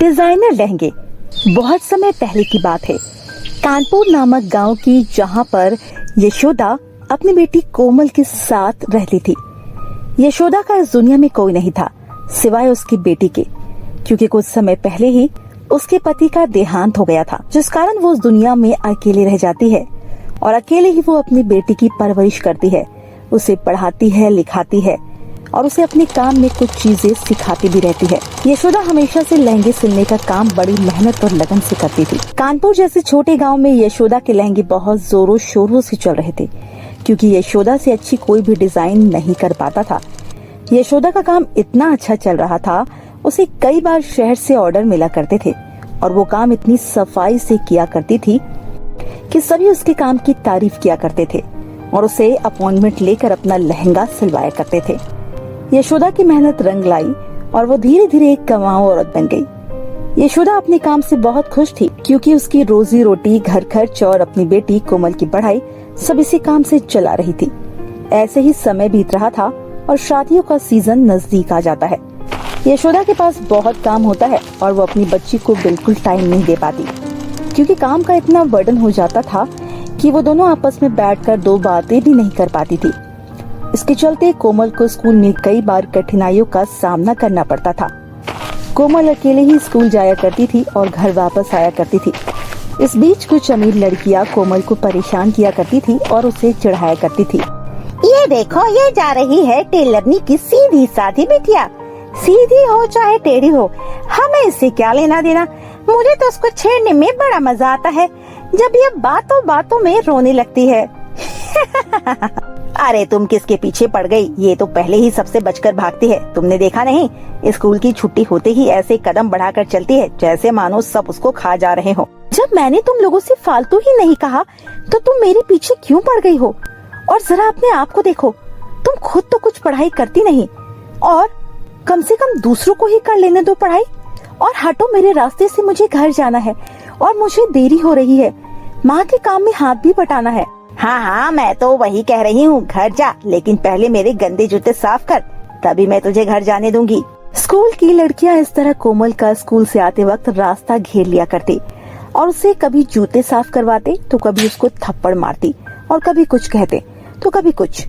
Designer लहंगे। बहुत समय पहले की बात है, कानपुर नामक गांव की, जहां पर यशोदा अपनी बेटी कोमल के साथ रहती थी। यशोदा का इस दुनिया में कोई नहीं था सिवाय उसकी बेटी के, क्योंकि कुछ समय पहले ही उसके पति का देहांत हो गया था, जिस कारण वो उस दुनिया में अकेले रह जाती है और अकेले ही वो अपनी बेटी की परवरिश करती है, उसे पढ़ाती है, लिखाती है और उसे अपने काम में कुछ चीजें सिखाती भी रहती है। यशोदा हमेशा से लहंगे सिलने का काम बड़ी मेहनत और लगन से करती थी। कानपुर जैसे छोटे गांव में यशोदा के लहंगे बहुत जोरों शोरों से चल रहे थे, क्योंकि यशोदा से अच्छी कोई भी डिजाइन नहीं कर पाता था। यशोदा का काम इतना अच्छा चल रहा था, उसे कई बार शहर से ऑर्डर मिला करते थे और वो काम इतनी सफाई से किया करती थी कि सभी उसके काम की तारीफ किया करते थे और उसे अपॉइंटमेंट लेकर अपना लहंगा सिलवाया करते थे। यशोदा की मेहनत रंग लाई और वो धीरे धीरे एक कमाऊ औरत बन गई। यशोदा अपने काम से बहुत खुश थी, क्योंकि उसकी रोजी रोटी, घर खर्च और अपनी बेटी कोमल की पढ़ाई सब इसी काम से चला रही थी। ऐसे ही समय बीत रहा था और शादियों का सीजन नजदीक आ जाता है। यशोदा के पास बहुत काम होता है और वो अपनी बच्ची को बिल्कुल टाइम नहीं दे पाती, क्योंकि काम का इतना बर्डन हो जाता था कि वो दोनों आपस में बैठकर दो बातें भी नहीं कर पाती थी। इसके चलते कोमल को स्कूल में कई बार कठिनाइयों का सामना करना पड़ता था। कोमल अकेले ही स्कूल जाया करती थी और घर वापस आया करती थी। इस बीच कुछ अमीर लड़कियां कोमल को परेशान किया करती थी और उसे चिढ़ाया करती थी। ये देखो, ये जा रही है टेलरनी की सीधी साधी बिटिया, सीधी हो चाहे टेढ़ी हो, हमें इससे क्या लेना देना। मुझे तो उसको छेड़ने में बड़ा मजा आता है, जब ये बातों बातों में रोने लगती है। अरे तुम किसके पीछे पड़ गई? ये तो पहले ही सबसे बचकर भागती है, तुमने देखा नहीं? स्कूल की छुट्टी होते ही ऐसे कदम बढ़ाकर चलती है जैसे मानो सब उसको खा जा रहे हो। जब मैंने तुम लोगों से फालतू ही नहीं कहा तो तुम मेरे पीछे क्यों पड़ गई हो? और जरा अपने आप को देखो, तुम खुद तो कुछ पढ़ाई करती नहीं और कम से कम दूसरों को ही कर लेने दो पढ़ाई। और हटो मेरे रास्ते से, मुझे घर जाना है और मुझे देरी हो रही है। माँ के काम में हाथ भी बटाना है। हाँ, मैं तो वही कह रही हूँ, घर जा, लेकिन पहले मेरे गंदे जूते साफ कर, तभी मैं तुझे घर जाने दूंगी। स्कूल की लड़कियाँ इस तरह कोमल का स्कूल से आते वक्त रास्ता घेर लिया करती और उसे कभी जूते साफ करवाते तो कभी उसको थप्पड़ मारती और कभी कुछ कहते तो कभी कुछ।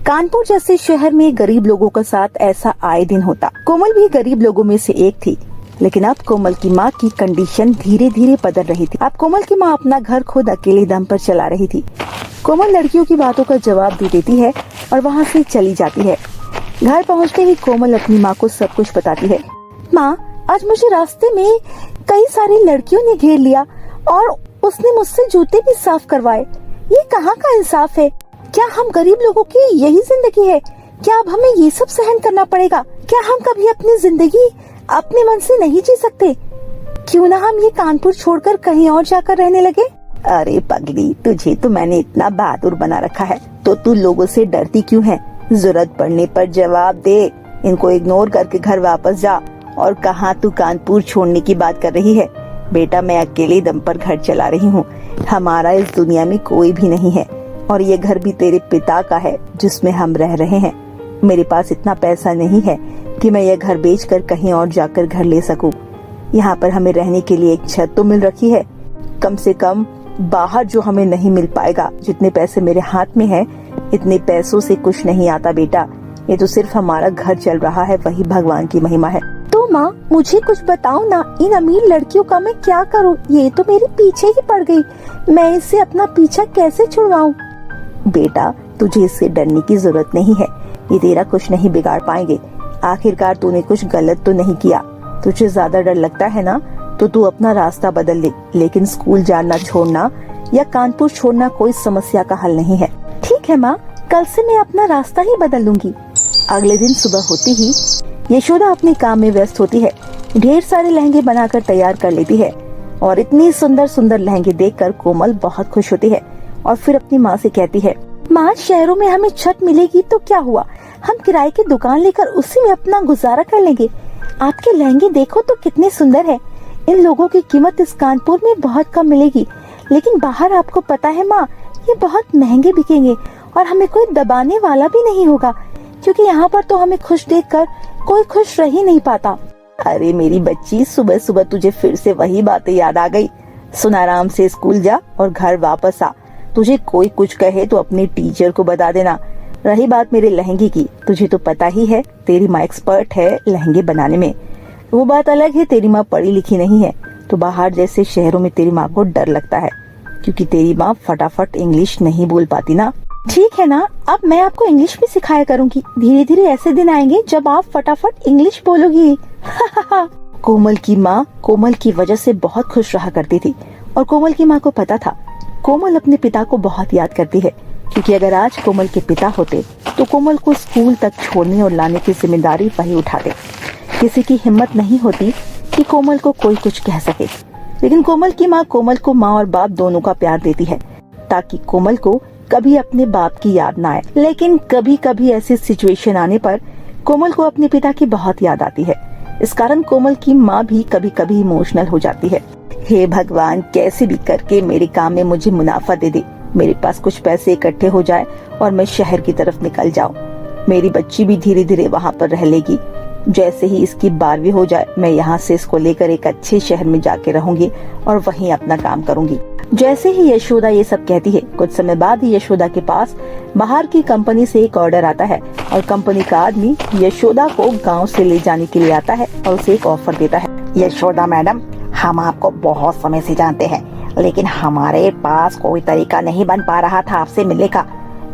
कानपुर जैसे शहर में गरीब लोगों के साथ ऐसा आए दिन होता। कोमल भी गरीब लोगों में से एक थी, लेकिन अब कोमल की माँ की कंडीशन धीरे धीरे बदल रही थी। अब कोमल की माँ अपना घर खुद अकेले दम पर चला रही थी। कोमल लड़कियों की बातों का जवाब दे देती है और वहाँ से चली जाती है। घर पहुँचते ही कोमल अपनी माँ को सब कुछ बताती है। माँ, आज मुझे रास्ते में कई सारी लड़कियों ने घेर लिया और उसने मुझसे जूते भी साफ करवाए। ये कहाँ का इंसाफ है? क्या हम गरीब लोगों की यही जिंदगी है? क्या अब हमें ये सब सहन करना पड़ेगा? क्या हम कभी अपनी जिंदगी अपने मन से नहीं जी सकते? क्यों ना हम ये कानपुर छोड़कर कहीं और जाकर रहने लगे? अरे पगली, तुझे तो मैंने इतना बहादुर बना रखा है, तो तू लोगों से डरती क्यों है? जरूरत पड़ने पर जवाब दे, इनको इग्नोर करके घर वापस जा। और कहाँ तू कानपुर छोड़ने की बात कर रही है? बेटा, मैं अकेले दम पर घर चला रही हूँ। हमारा इस दुनिया में कोई भी नहीं है और ये घर भी तेरे पिता का है जिसमें हम रह रहे हैं। मेरे पास इतना पैसा नहीं है कि मैं यह घर बेचकर कहीं और जाकर घर ले सकूं। यहाँ पर हमें रहने के लिए एक छत तो मिल रखी है, कम से कम बाहर जो हमें नहीं मिल पाएगा। जितने पैसे मेरे हाथ में हैं, इतने पैसों से कुछ नहीं आता बेटा। ये तो सिर्फ हमारा घर चल रहा है, वही भगवान की महिमा है। तो माँ, मुझे कुछ बताओ ना, इन अमीर लड़कियों का मैं क्या करूँ? ये तो मेरे पीछे ही पड़ गई, मैं इससे अपना पीछा कैसे छुड़वाऊँ? बेटा, तुझे इससे डरने की जरूरत नहीं है, ये तेरा कुछ नहीं बिगाड़ पाएंगे। आखिरकार तूने कुछ गलत तो नहीं किया। तुझे ज्यादा डर लगता है ना, तो तू अपना रास्ता बदल ले, लेकिन स्कूल जाना छोड़ना या कानपुर छोड़ना कोई समस्या का हल नहीं है। ठीक है माँ, कल से मैं अपना रास्ता ही बदल लूंगी। अगले दिन सुबह होती ही यशोदा अपने काम में व्यस्त होती है। ढेर सारे लहंगे बनाकर तैयार कर लेती है और इतनी सुंदर सुंदर लहंगे देखकर कोमल बहुत खुश होती है और फिर अपनी माँ से कहती है, माँ, शहरों में हमें छत मिलेगी तो क्या हुआ, हम किराए की दुकान लेकर उसी में अपना गुजारा कर लेंगे। आपके लहंगे देखो तो कितने सुंदर है। इन लोगों की कीमत इस कानपुर में बहुत कम मिलेगी, लेकिन बाहर आपको पता है माँ, ये बहुत महंगे बिकेंगे और हमें कोई दबाने वाला भी नहीं होगा, क्योंकि यहाँ पर तो हमें खुश देखकर कोई खुश रह ही नहीं पाता। अरे मेरी बच्ची, सुबह सुबह तुझे फिर से वही बातें याद आ गई। सुन, आराम से स्कूल जा और घर वापस आ। तुझे कोई कुछ कहे तो अपनी टीचर को बता देना। रही बात मेरे लहंगे की, तुझे तो पता ही है तेरी माँ एक्सपर्ट है लहंगे बनाने में। वो बात अलग है, तेरी माँ पढ़ी लिखी नहीं है, तो बाहर जैसे शहरों में तेरी माँ को डर लगता है, क्योंकि तेरी माँ फटाफट इंग्लिश नहीं बोल पाती ना। ठीक है ना, अब मैं आपको इंग्लिश भी सिखाया करूंगी। धीरे धीरे ऐसे दिन आएंगे जब आप फटाफट इंग्लिश बोलोगी। कोमल की माँ कोमल की वजह से बहुत खुश रहा करती थी, और कोमल की माँ को पता था कोमल अपने पिता को बहुत याद करती है, क्योंकि अगर आज कोमल के पिता होते तो कोमल को स्कूल तक छोड़ने और लाने की जिम्मेदारी वही उठाते। किसी की हिम्मत नहीं होती कि कोमल को कोई कुछ कह सके, लेकिन कोमल की माँ कोमल को माँ और बाप दोनों का प्यार देती है, ताकि कोमल को कभी अपने बाप की याद ना आए। लेकिन कभी कभी ऐसी सिचुएशन आने पर कोमल को अपने पिता की बहुत याद आती है। इस कारण कोमल की माँ भी कभी कभी इमोशनल हो जाती है। हे भगवान, कैसे भी करके मेरे काम में मुझे मुनाफा दे दे, मेरे पास कुछ पैसे इकट्ठे हो जाए और मैं शहर की तरफ निकल जाऊं। मेरी बच्ची भी धीरे धीरे वहाँ पर रह लेगी। जैसे ही इसकी 12वीं हो जाए, मैं यहाँ से इसको लेकर एक अच्छे शहर में जाके रहूंगी और वहीं अपना काम करूंगी। जैसे ही यशोदा ये सब कहती है, कुछ समय बाद ही यशोदा के पास बाहर की कंपनी से एक ऑर्डर आता है, और कंपनी का आदमी यशोदा को गांव से ले जाने के लिए आता है और उसे एक ऑफर देता है। यशोदा मैडम, हम आपको बहुत समय से जानते हैं, लेकिन हमारे पास कोई तरीका नहीं बन पा रहा था आपसे मिलने का,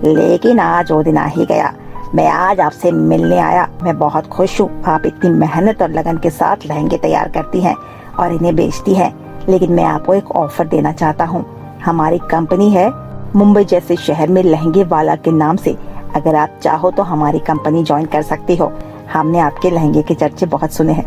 लेकिन आज वो दिन आ ही गया। मैं आज आपसे मिलने आया। मैं बहुत खुश हूँ। आप इतनी मेहनत और लगन के साथ लहंगे तैयार करती हैं और इन्हें बेचती हैं, लेकिन मैं आपको एक ऑफर देना चाहता हूँ। हमारी कंपनी है मुंबई जैसे शहर में लहंगे वाला के नाम से। अगर आप चाहो तो हमारी कंपनी ज्वाइन कर सकती हो। हमने आपके लहंगे के चर्चे बहुत सुने हैं।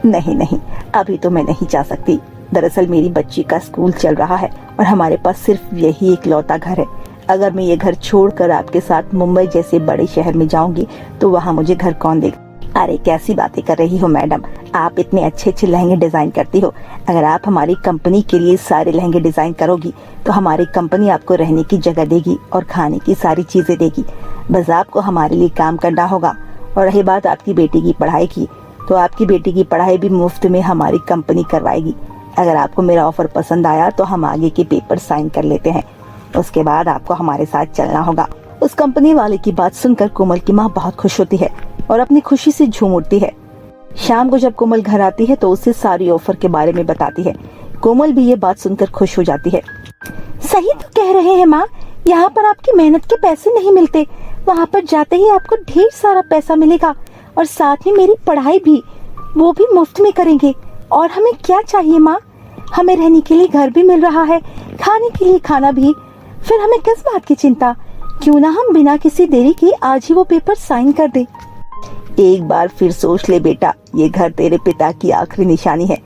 नहीं नहीं, अभी तो मैं नहीं जा सकती। दरअसल मेरी बच्ची का स्कूल चल रहा है और हमारे पास सिर्फ यही एक लौता घर है। अगर मैं ये घर छोड़कर आपके साथ मुंबई जैसे बड़े शहर में जाऊंगी तो वहाँ मुझे घर कौन देगा? अरे कैसी बातें कर रही हो मैडम, आप इतने अच्छे अच्छे लहंगे डिजाइन करती हो। अगर आप हमारी कंपनी के लिए सारे लहंगे डिजाइन करोगी तो हमारी कंपनी आपको रहने की जगह देगी और खाने की सारी चीजें देगी। बस आपको हमारे लिए काम करना होगा। और रही बात आपकी बेटी की पढ़ाई की, तो आपकी बेटी की पढ़ाई भी मुफ्त में हमारी कंपनी करवाएगी। अगर आपको मेरा ऑफर पसंद आया तो हम आगे के पेपर साइन कर लेते हैं, उसके बाद आपको हमारे साथ चलना होगा। उस कंपनी वाले की बात सुनकर कोमल की माँ बहुत खुश होती है और अपनी खुशी से झूम उठती है। शाम को जब कोमल घर आती है तो उसे सारी ऑफर के बारे में बताती है। कोमल भी ये बात सुनकर खुश हो जाती है। सही तो कह रहे हैं माँ, यहाँ पर आपकी मेहनत के पैसे नहीं मिलते, वहाँ पर जाते ही आपको ढेर सारा पैसा मिलेगा और साथ में मेरी पढ़ाई भी, वो भी मुफ्त में करेंगे। और हमें क्या चाहिए माँ? हमें रहने के लिए घर भी मिल रहा है, खाने के लिए खाना भी। फिर हमें किस बात की चिंता? क्यों ना हम बिना किसी देरी के आज ही वो पेपर साइन कर दे। एक बार फिर सोच ले बेटा, ये घर तेरे पिता की आखिरी निशानी है।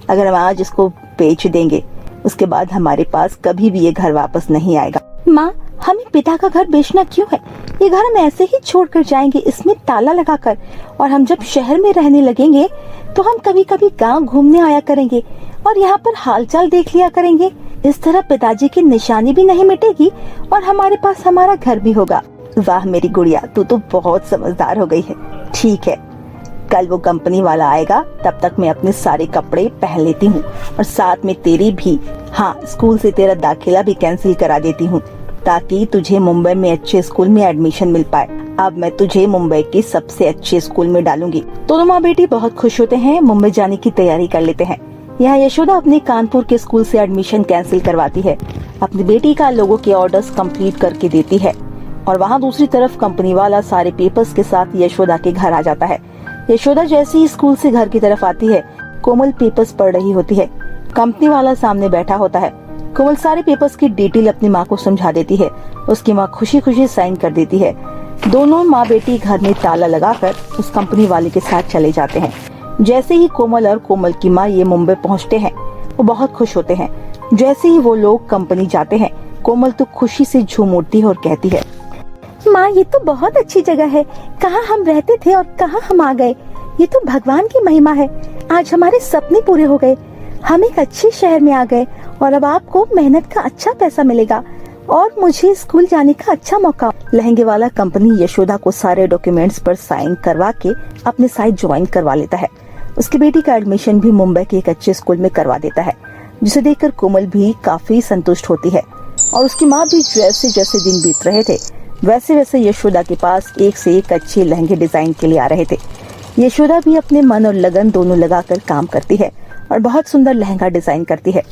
अगर हम आज इसको बेच देंगे, उसके बाद हमारे पास कभी भी ये घर वापस नहीं आएगा। माँ, हमें पिता का घर बेचना क्यों है? ये घर हम ऐसे ही छोड़कर जाएंगे, इसमें ताला लगाकर। और हम जब शहर में रहने लगेंगे तो हम कभी कभी गांव घूमने आया करेंगे और यहाँ पर हालचाल देख लिया करेंगे। इस तरह पिताजी की निशानी भी नहीं मिटेगी और हमारे पास हमारा घर भी होगा। वाह मेरी गुड़िया, तू तो बहुत समझदार हो गई है। ठीक है, कल वो कंपनी वाला आएगा, तब तक मैं अपने सारे कपड़े पहन लेती हूँ और साथ में तेरी भी। हाँ, स्कूल से तेरा दाखिला भी कैंसिल करा देती हूँ, ताकि तुझे मुंबई में अच्छे स्कूल में एडमिशन मिल पाए। अब मैं तुझे मुंबई के सबसे अच्छे स्कूल में डालूंगी। दोनों माँ बेटी बहुत खुश होते हैं, मुंबई जाने की तैयारी कर लेते हैं। यहाँ यशोदा अपने कानपुर के स्कूल से एडमिशन कैंसिल करवाती है, अपनी बेटी का लोगों के ऑर्डर्स कंप्लीट करके देती है, और वहाँ दूसरी तरफ कंपनी वाला सारे पेपर्स के साथ यशोदा के घर आ जाता है। यशोदा जैसे ही स्कूल से घर की तरफ आती है, कोमल पेपर्स पढ़ रही होती है। कंपनी वाला सामने बैठा होता है। कोमल सारे पेपर्स की डिटेल अपनी माँ को समझा देती है। उसकी माँ खुशी खुशी साइन कर देती है। दोनों माँ बेटी घर में ताला लगाकर उस कंपनी वाले के साथ चले जाते हैं। जैसे ही कोमल और कोमल की माँ ये मुंबई पहुँचते हैं, वो बहुत खुश होते हैं। जैसे ही वो लोग कंपनी जाते हैं, कोमल तो खुशी से झूम उठती है और कहती है, माँ, ये तो बहुत अच्छी जगह है। कहाँ हम रहते थे और कहाँ हम आ गए। ये तो भगवान की महिमा है। आज हमारे सपने पूरे हो गए। हम एक अच्छे शहर में आ गए और अब आपको मेहनत का अच्छा पैसा मिलेगा और मुझे स्कूल जाने का अच्छा मौका। लहंगे वाला कंपनी यशोदा को सारे डॉक्यूमेंट्स पर साइन करवा के अपने साथ ज्वाइन करवा लेता है। उसकी बेटी का एडमिशन भी मुंबई के एक अच्छे स्कूल में करवा देता है, जिसे देखकर कोमल भी काफी संतुष्ट होती है। और उसकी माँ भी जैसे जैसे दिन बीत रहे थे वैसे वैसे यशोदा के पास एक से एक अच्छे लहंगे डिजाइन के लिए आ रहे थे। यशोदा भी अपने मन और लगन दोनों लगाकर काम करती है और बहुत सुंदर लहंगा डिजाइन करती है।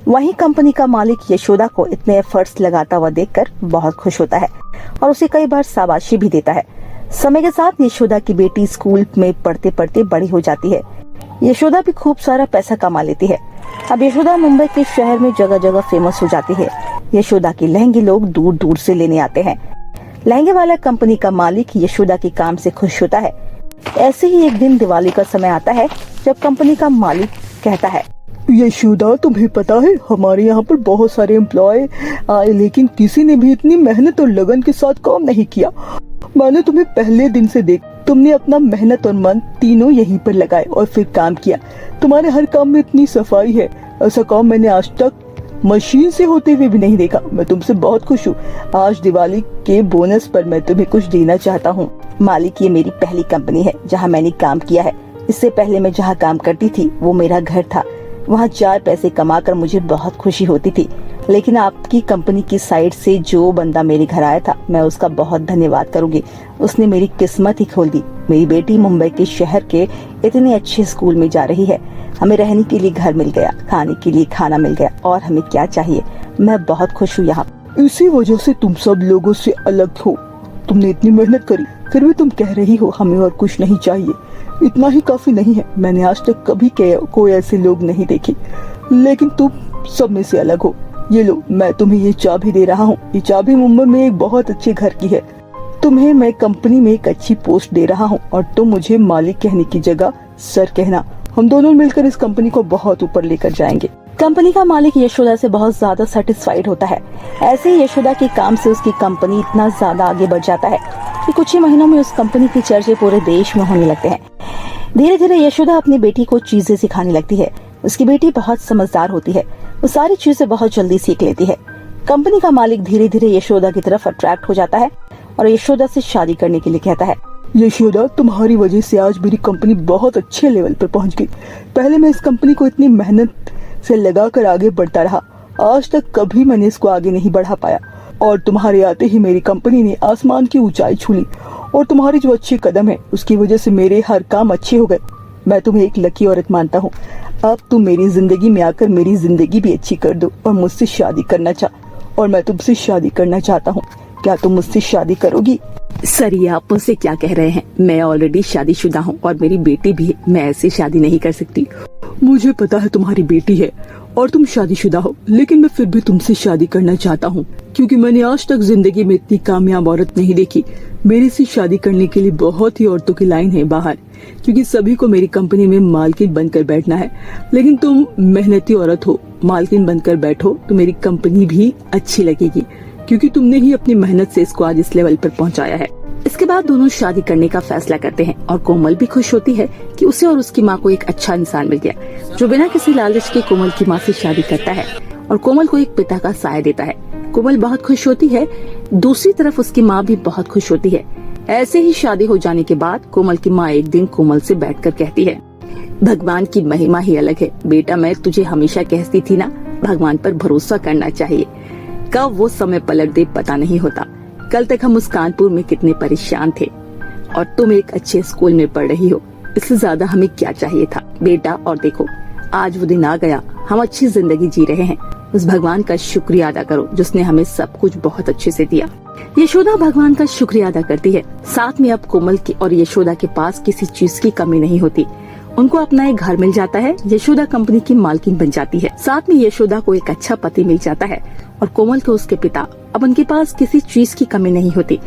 वहीं कंपनी का मालिक यशोदा को इतने एफर्ट्स लगाता हुआ देखकर बहुत खुश होता है और उसे कई बार शाबाशी भी देता है। समय के साथ यशोदा की बेटी स्कूल में पढ़ते पढ़ते बड़ी हो जाती है। यशोदा भी खूब सारा पैसा कमा लेती है। अब यशोदा मुंबई के शहर में जगह जगह फेमस हो जाती है। यशोदा के लहंगे लोग दूर दूर से लेने आते हैं। लहंगे वाला कंपनी का मालिक यशोदा के काम से खुश होता है। ऐसे ही एक दिन दिवाली का समय आता है जब कंपनी का मालिक कहता है, यशोदा, तुम्हें पता है हमारे यहाँ पर बहुत सारे एम्प्लॉय आए, लेकिन किसी ने भी इतनी मेहनत और लगन के साथ काम नहीं किया। मैंने तुम्हें पहले दिन से देख, तुमने अपना मेहनत और मन तीनों यहीं पर लगाए और फिर काम किया। तुम्हारे हर काम में इतनी सफाई है, ऐसा काम मैंने आज तक मशीन से होते हुए भी नहीं देखा। मैं तुमसे बहुत खुश हूँ। आज दिवाली के बोनस पर मैं तुम्हें कुछ देना चाहता हूँ। मालिक, ये मेरी पहली कंपनी है जहाँ मैंने काम किया है। इससे पहले मैं जहाँ काम करती थी वो मेरा घर था। वहाँ 4 पैसे कमाकर मुझे बहुत खुशी होती थी, लेकिन आपकी कंपनी की साइड से जो बंदा मेरे घर आया था, मैं उसका बहुत धन्यवाद करूंगी। उसने मेरी किस्मत ही खोल दी। मेरी बेटी मुंबई के शहर के इतने अच्छे स्कूल में जा रही है। हमें रहने के लिए घर मिल गया, खाने के लिए खाना मिल गया, और हमें क्या चाहिए। मैं बहुत खुश हूँ यहाँ। इसी वजह से तुम सब लोगों से अलग हो। तुमने इतनी मेहनत करी, फिर भी तुम कह रही हो हमें और कुछ नहीं चाहिए। इतना ही काफी नहीं है। मैंने आज तक कभी कोई ऐसे लोग नहीं देखे, लेकिन तुम सब में से अलग हो। ये लो, मैं तुम्हें ये चाबी दे रहा हूँ। ये चाबी मुंबई में एक बहुत अच्छे घर की है। तुम्हें मैं कंपनी में एक अच्छी पोस्ट दे रहा हूँ और तुम मुझे मालिक कहने की जगह सर कहना। हम दोनों मिलकर इस कंपनी को बहुत ऊपर लेकर जाएंगे। कंपनी का मालिक यशोदा से बहुत ज्यादा सेटिस्फाइड होता है। ऐसे ही यशोदा के काम से उसकी कंपनी इतना ज्यादा आगे बढ़ जाता है कि कुछ ही महीनों में उस कंपनी की चर्चे पूरे देश में होने लगते हैं। धीरे धीरे यशोदा अपनी बेटी को चीजें सिखाने लगती है। उसकी बेटी बहुत समझदार होती है। वो सारी चीजें बहुत जल्दी सीख लेती है। कंपनी का मालिक धीरे धीरे यशोदा की तरफ अट्रैक्ट हो जाता है और यशोदा से शादी करने के लिए कहता है। यशोदा, तुम्हारी वजह से आज मेरी कंपनी बहुत अच्छे लेवल पर पहुंच गई। पहले मैं इस कंपनी को इतनी मेहनत से लगाकर आगे बढ़ता रहा, आज तक कभी मैंने इसको आगे नहीं बढ़ा पाया, और तुम्हारे आते ही मेरी कंपनी ने आसमान की ऊंचाई छू ली। और तुम्हारी जो अच्छे कदम है उसकी वजह से मेरे हर काम अच्छे हो गए। मैं तुम्हें एक लकी औरत मानता हूँ। अब तुम मेरी जिंदगी में आकर मेरी जिंदगी भी अच्छी कर दो और मुझसे शादी करना और मैं तुमसे शादी करना चाहता हूँ। क्या तुम मुझसे शादी करोगी? सर, ये आप मुझसे क्या कह रहे हैं? मैं ऑलरेडी शादीशुदा हूँ और मेरी बेटी भी है। मैं ऐसे शादी नहीं कर सकती। मुझे पता है तुम्हारी बेटी है और तुम शादीशुदा हो, लेकिन मैं फिर भी तुमसे शादी करना चाहता हूँ, क्योंकि मैंने आज तक जिंदगी में इतनी कामयाब औरत नहीं देखी। मेरे से शादी करने के लिए बहुत ही औरतों की लाइन है बाहर, क्योंकि सभी को मेरी कंपनी में मालकिन बनकर बैठना है। लेकिन तुम मेहनती औरत हो, मालकिन बनकर बैठो तो मेरी कंपनी भी अच्छी लगेगी, क्योंकि तुमने ही अपनी मेहनत से इसको आज इस लेवल पर पहुंचाया है। इसके बाद दोनों शादी करने का फैसला करते हैं और कोमल भी खुश होती है कि उसे और उसकी माँ को एक अच्छा इंसान मिल गया जो बिना किसी लालच के कोमल की माँ से शादी करता है और कोमल को एक पिता का साया देता है। कोमल बहुत खुश होती है। दूसरी तरफ उसकी माँ भी बहुत खुश होती है। ऐसे ही शादी हो जाने के बाद कोमल की माँ एक दिन कोमल से बैठकर कहती है, भगवान की महिमा ही अलग है बेटा। मैं तुझे हमेशा कहती थी ना, भगवान पर भरोसा करना चाहिए। कब वो समय पलट दे पता नहीं होता। कल तक हम उस कानपुर में कितने परेशान थे और तुम एक अच्छे स्कूल में पढ़ रही हो। इससे ज्यादा हमें क्या चाहिए था बेटा। और देखो, आज वो दिन आ गया, हम अच्छी जिंदगी जी रहे हैं। उस भगवान का शुक्रिया अदा करो जिसने हमें सब कुछ बहुत अच्छे से दिया। यशोदा भगवान का शुक्रिया अदा करती है। साथ में अब कोमल की और यशोदा के पास किसी चीज की कमी नहीं होती। उनको अपना एक घर मिल जाता है। यशोदा कंपनी की मालकिन बन जाती है। साथ में यशोदा को एक अच्छा पति मिल जाता है और कोमल को उसके पिता। अब उनके पास किसी चीज की कमी नहीं होती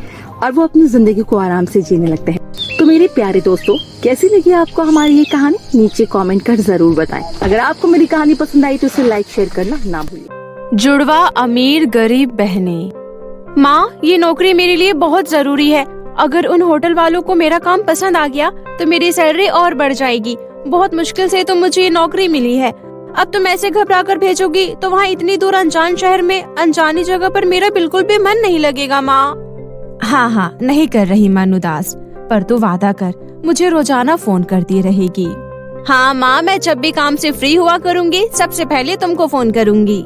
और वो अपनी जिंदगी को आराम से जीने लगते हैं। तो मेरे प्यारे दोस्तों, कैसी लगी आपको हमारी ये कहानी? नीचे कमेंट कर जरूर बताएं। अगर आपको मेरी कहानी पसंद आई तो इसे लाइक शेयर करना ना भूलिए। जुड़वा अमीर गरीब बहनें। माँ, ये नौकरी मेरे लिए बहुत जरूरी है। अगर उन होटल वालों को मेरा काम पसंद आ गया तो मेरी सैलरी और बढ़ जाएगी। बहुत मुश्किल से तो मुझे ये नौकरी मिली है। अब तुम ऐसे घबरा कर भेजोगी तो वहाँ इतनी दूर अनजान शहर में अनजानी जगह पर मेरा बिल्कुल भी मन नहीं लगेगा माँ। हाँ, नहीं कर रही मन उदास, पर तू वादा कर मुझे रोजाना फोन करती रहेगी। हाँ माँ, मैं जब भी काम से फ्री हुआ करूँगी सबसे पहले तुमको फोन करूँगी।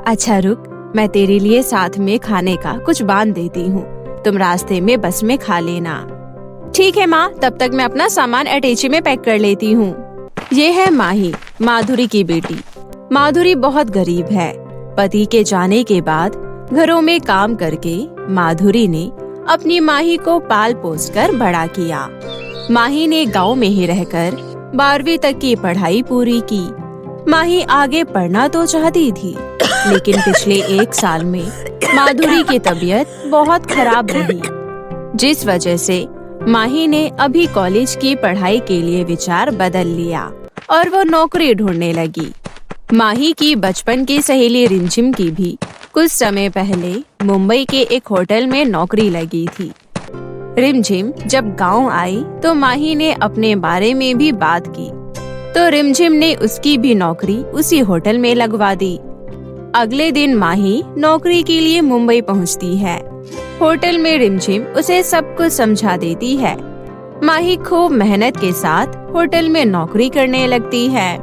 अच्छा रुक, मैं तेरे लिए साथ में खाने का कुछ बांध देती हूँ, तुम रास्ते में बस में खा लेना। ठीक है माँ, तब तक मैं अपना सामान अटैची में पैक कर लेती हूँ। ये है माही, माधुरी की बेटी। माधुरी बहुत गरीब है। पति के जाने के बाद घरों में काम करके माधुरी ने अपनी माही को पाल पोस कर बड़ा किया। माही ने गांव में ही रहकर 12वीं तक की पढ़ाई पूरी की। माही आगे पढ़ना तो चाहती थी, लेकिन पिछले 1 साल में माधुरी की तबीयत बहुत खराब रही, जिस वजह से माही ने अभी कॉलेज की पढ़ाई के लिए विचार बदल लिया और वो नौकरी ढूंढने लगी। माही की बचपन की सहेली रिमझिम की भी कुछ समय पहले मुंबई के एक होटल में नौकरी लगी थी। रिमझिम जब गांव आई तो माही ने अपने बारे में भी बात की, तो रिमझिम ने उसकी भी नौकरी उसी होटल में लगवा दी। अगले दिन माही नौकरी के लिए मुंबई पहुंचती है। होटल में रिमझिम उसे सब कुछ समझा देती है। माही खूब मेहनत के साथ होटल में नौकरी करने लगती है।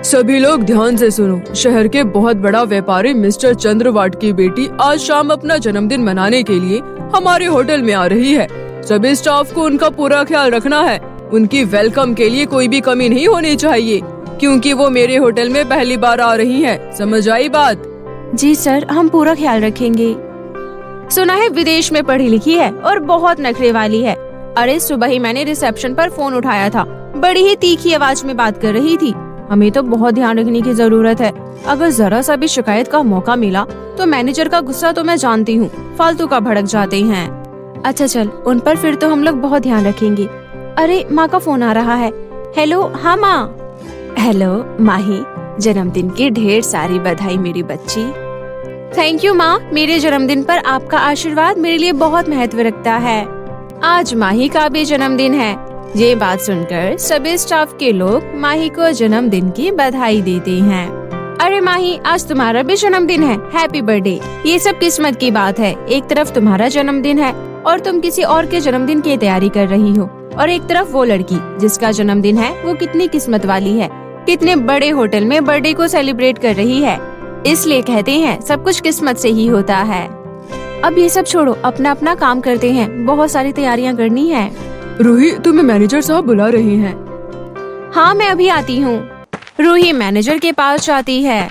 सभी लोग ध्यान से सुनो। शहर के बहुत बड़ा व्यापारी मिस्टर चंद्रवाट की बेटी आज शाम अपना जन्मदिन मनाने के लिए हमारे होटल में आ रही है। सभी स्टाफ को उनका पूरा ख्याल रखना है। उनकी वेलकम के लिए कोई भी कमी नहीं होनी चाहिए, क्योंकि वो मेरे होटल में पहली बार आ रही हैं। समझ आई बात? जी सर, हम पूरा ख्याल रखेंगे। सुना है विदेश में पढ़ी लिखी है और बहुत नखरे वाली है। अरे सुबह ही मैंने रिसेप्शन पर फोन उठाया था, बड़ी ही तीखी आवाज में बात कर रही थी। हमें तो बहुत ध्यान रखने की जरूरत है। अगर जरा सा भी शिकायत का मौका मिला तो मैनेजर का गुस्सा तो मैं जानती हूँ, फालतू का भड़क जाते हैं। अच्छा चल, उन पर फिर तो हम लोग बहुत ध्यान रखेंगे। अरे माँ का फोन आ रहा है। हेलो, हाँ माँ। हेलो माही, जन्मदिन की ढेर सारी बधाई मेरी बच्ची। थैंक यू माँ, मेरे जन्मदिन पर आपका आशीर्वाद मेरे लिए बहुत महत्व रखता है। आज माही का भी जन्मदिन है। ये बात सुनकर सभी स्टाफ के लोग माही को जन्मदिन की बधाई देते हैं। अरे माही, आज तुम्हारा भी जन्मदिन है, हैप्पी बर्थडे। ये सब किस्मत की बात है। एक तरफ तुम्हारा जन्मदिन है और तुम किसी और के जन्मदिन की तैयारी कर रही हो, और एक तरफ वो लड़की जिसका जन्मदिन है, वो कितनी किस्मत वाली है, कितने बड़े होटल में बर्थडे को सेलिब्रेट कर रही है। इसलिए कहते हैं सब कुछ किस्मत से ही होता है। अब ये सब छोड़ो, अपना अपना काम करते हैं, बहुत सारी तैयारियां करनी है। रूही, तुम्हें मैनेजर साहब बुला रहे हैं। हाँ, मैं अभी आती हूँ। रूही मैनेजर के पास जाती है।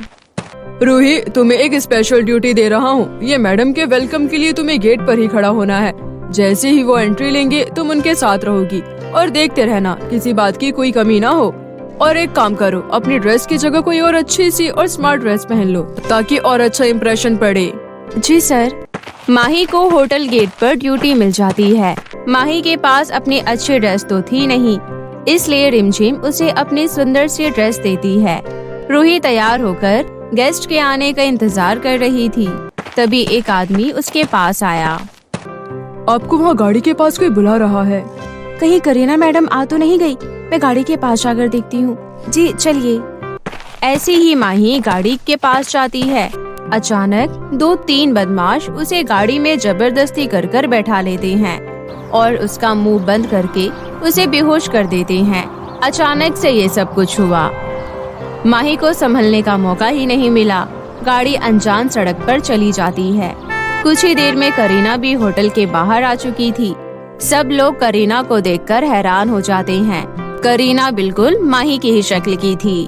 रूही, तुम्हें एक स्पेशल ड्यूटी दे रहा हूँ। ये मैडम के वेलकम के लिए तुम्हें गेट पर ही खड़ा होना है। जैसे ही वो एंट्री लेंगे तुम उनके साथ रहोगी और देखते रहना, किसी बात की कोई कमी ना हो। और एक काम करो, अपनी ड्रेस की जगह कोई और अच्छी सी और स्मार्ट ड्रेस पहन लो, ताकि और अच्छा इम्प्रेशन पड़े। जी सर। माही को होटल गेट पर ड्यूटी मिल जाती है। माही के पास अपनी अच्छी ड्रेस तो थी नहीं, इसलिए रिमझिम उसे अपनी सुंदर सी ड्रेस देती है। रूही तैयार होकर गेस्ट के आने का इंतजार कर रही थी। तभी एक आदमी उसके पास आया। आपको वहाँ गाड़ी के पास कोई बुला रहा है। कहीं करीना मैडम आ तो नहीं गई? मैं गाड़ी के पास जाकर देखती हूँ। जी चलिए। ऐसी ही माही गाड़ी के पास जाती है। अचानक 2-3 बदमाश उसे गाड़ी में जबरदस्ती कर बैठा लेते हैं और उसका मुंह बंद करके उसे बेहोश कर देते हैं। अचानक से ये सब कुछ हुआ। माही को संभलने का मौका ही नहीं मिला। गाड़ी अनजान सड़क पर चली जाती है। कुछ ही देर में करीना भी होटल के बाहर आ चुकी थी। सब लोग करीना को देखकर हैरान हो जाते हैं। करीना बिल्कुल माही की ही शक्ल की थी।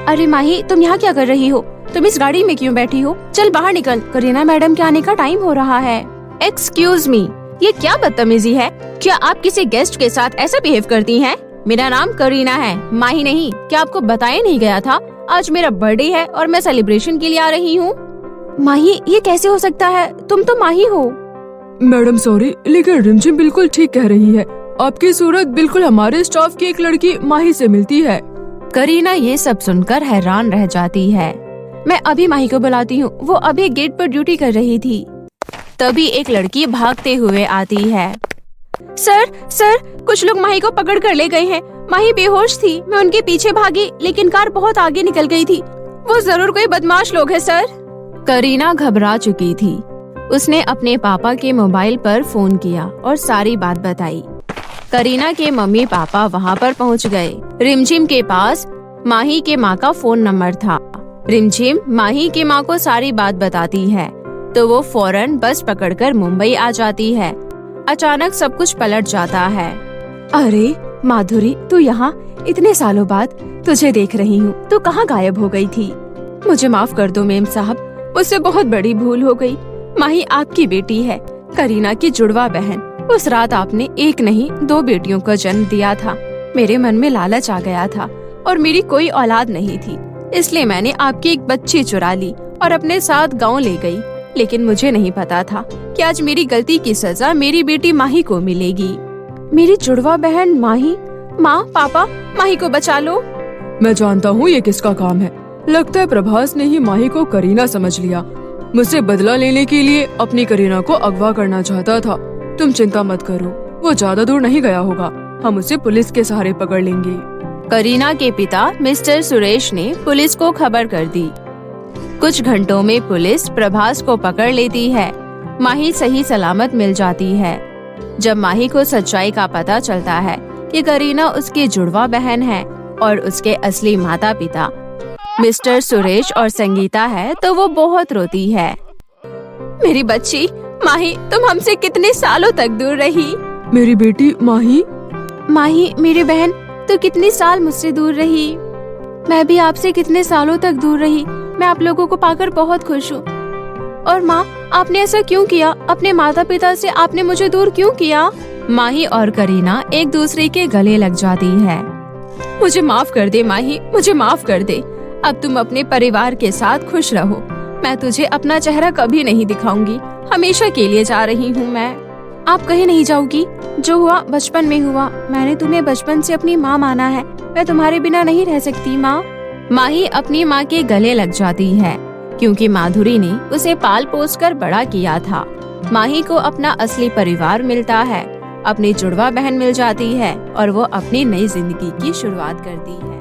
अरे माही, तुम यहाँ क्या कर रही हो? तुम इस गाड़ी में क्यों बैठी हो? चल बाहर निकल, करीना मैडम के आने का टाइम हो रहा है। एक्सक्यूज मी, ये क्या बदतमीजी है? क्या आप किसी गेस्ट के साथ ऐसा बिहेव करती हैं? मेरा नाम करीना है, माही नहीं। क्या आपको बताया नहीं गया था? आज मेरा बर्थडे है और मैं सेलिब्रेशन के लिए आ रही हूँ। माही, ये कैसे हो सकता है? तुम तो माही हो। मैडम सॉरी, लेकिन रिमझिम बिल्कुल ठीक कह रही है। आपकी सूरत बिल्कुल हमारे स्टाफ की एक लड़की माही से मिलती है। करीना ये सब सुनकर हैरान रह जाती है। मैं अभी माही को बुलाती हूँ, वो अभी गेट पर ड्यूटी कर रही थी। तभी एक लड़की भागते हुए आती है। सर, कुछ लोग माही को पकड़ कर ले गए हैं। माही बेहोश थी, मैं उनके पीछे भागी, लेकिन कार बहुत आगे निकल गई थी। वो जरूर कोई बदमाश लोग हैं सर। करीना घबरा चुकी थी। उसने अपने पापा के मोबाइल पर फोन किया और सारी बात बताई। करीना के मम्मी पापा वहाँ पर पहुँच गए। रिमझिम के पास माही के माँ का फोन नंबर था। रिमझिम माही की माँ को सारी बात बताती है तो वो फौरन बस पकड़कर मुंबई आ जाती है। अचानक सब कुछ पलट जाता है। अरे माधुरी, तू यहाँ? इतने सालों बाद तुझे देख रही हूँ। तू कहाँ गायब हो गई थी? मुझे माफ कर दो मेम साहब, मुझसे बहुत बड़ी भूल हो गई। माही आपकी बेटी है, करीना की जुड़वा बहन। उस रात आपने एक नहीं 2 बेटियों का जन्म दिया था। मेरे मन में लालच आ गया था और मेरी कोई औलाद नहीं थी, इसलिए मैंने आपकी एक बच्ची चुरा ली और अपने साथ गाँव ले गई। लेकिन मुझे नहीं पता था कि आज मेरी गलती की सजा मेरी बेटी माही को मिलेगी। मेरी जुड़वा बहन माही? माँ पापा, माही को बचा लो। मैं जानता हूँ ये किसका काम है। लगता है प्रभास ने ही माही को करीना समझ लिया। मुझसे बदला लेने के लिए अपनी करीना को अगवा करना चाहता था। तुम चिंता मत करो, वो ज्यादा दूर नहीं गया होगा। हम उसे पुलिस के सहारे पकड़ लेंगे। करीना के पिता मिस्टर सुरेश ने पुलिस को खबर कर दी। कुछ घंटों में पुलिस प्रभास को पकड़ लेती है। माही सही सलामत मिल जाती है। जब माही को सच्चाई का पता चलता है कि करीना उसकी जुड़वा बहन है और उसके असली माता पिता मिस्टर सुरेश और संगीता है, तो वो बहुत रोती है। मेरी बच्ची माही, तुम हमसे कितने सालों तक दूर रही? मेरी बेटी माही? माही मेरी बहन, तू कितने साल मुझसे दूर रही? मैं भी आपसे कितने सालों तक दूर रही। मैं आप लोगों को पाकर बहुत खुश हूँ। और माँ, आपने ऐसा क्यों किया? अपने माता पिता से आपने मुझे दूर क्यों किया? माही और करीना एक दूसरे के गले लग जाती है। मुझे माफ कर दे माही, मुझे माफ कर दे। अब तुम अपने परिवार के साथ खुश रहो। मैं तुझे अपना चेहरा कभी नहीं दिखाऊंगी। हमेशा के लिए जा रही हूँ मैं। आप कहीं नहीं जाओगी। जो हुआ बचपन में हुआ। मैंने तुम्हें बचपन से अपनी माँ माना है। मैं तुम्हारे बिना नहीं रह सकती माँ। माही अपनी माँ के गले लग जाती है क्योंकि माधुरी ने उसे पाल पोस कर बड़ा किया था। माही को अपना असली परिवार मिलता है, अपनी जुड़वा बहन मिल जाती है और वो अपनी नई जिंदगी की शुरुआत करती है।